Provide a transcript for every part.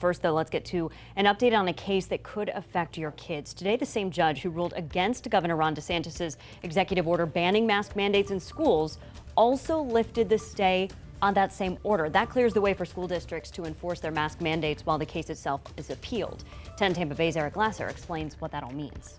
First, though, let's get to an update on a case that could affect your kids. Today, the same judge who ruled against Governor Ron DeSantis' executive order banning mask mandates in schools also lifted the stay on that same order. That clears the way for school districts to enforce their mask mandates while the case itself is appealed. 10 Tampa Bay's Eric Lasser explains what that all means.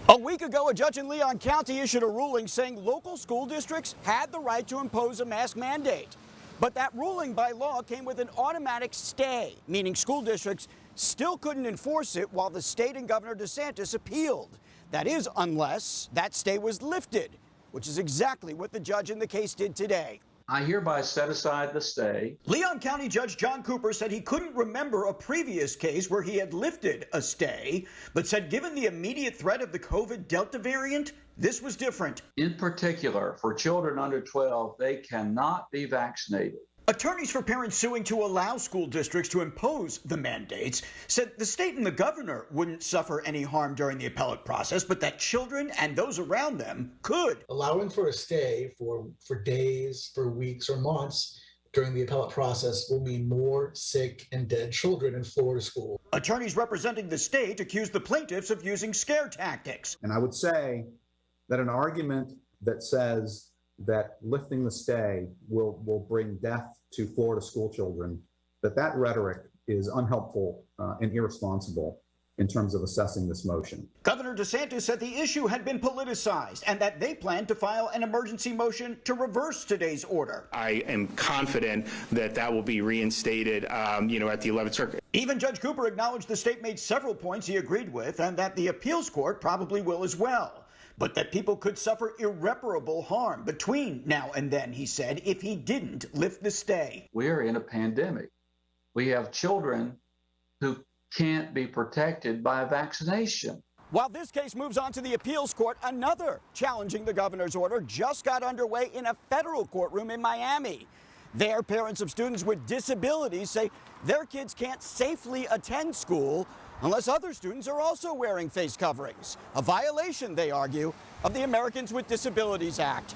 A week ago, a judge in Leon County issued a ruling saying local school districts had the right to impose a mask mandate. But that ruling by law came with an automatic stay, meaning school districts still couldn't enforce it while the state and Governor DeSantis appealed. That is, unless that stay was lifted, which is exactly what the judge in the case did today. I hereby set aside the stay. Leon County Judge John Cooper said he couldn't remember a previous case where he had lifted a stay, but said given the immediate threat of the COVID Delta variant, this was different. In particular, for children under 12, they cannot be vaccinated. Attorneys for parents suing to allow school districts to impose the mandates said the state and the governor wouldn't suffer any harm during the appellate process, but that children and those around them could. Allowing for a stay for days, for weeks, or months during the appellate process will mean more sick and dead children in Florida schools. Attorneys representing the state accused the plaintiffs of using scare tactics. And I would say that an argument that says that lifting the stay will bring death to Florida school children, that rhetoric is unhelpful and irresponsible in terms of assessing this motion. Governor DeSantis said the issue had been politicized and that they plan to file an emergency motion to reverse today's order. I am confident that that will be reinstated, at the 11th Circuit. Even Judge Cooper acknowledged the state made several points he agreed with and that the appeals court probably will as well. But that people could suffer irreparable harm between now and then, he said, if he didn't lift the stay. We're in a pandemic. We have children who can't be protected by vaccination. While this case moves on to the appeals court, another challenging the governor's order just got underway in a federal courtroom in Miami. There, parents of students with disabilities say their kids can't safely attend school unless other students are also wearing face coverings, a violation, they argue, of the Americans with Disabilities Act.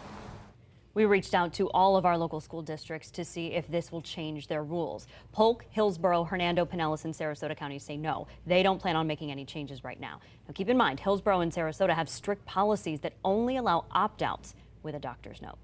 We reached out to all of our local school districts to see if this will change their rules. Polk, Hillsborough, Hernando, Pinellas, and Sarasota counties say no. They don't plan on making any changes right now. Now keep in mind, Hillsborough and Sarasota have strict policies that only allow opt-outs with a doctor's note.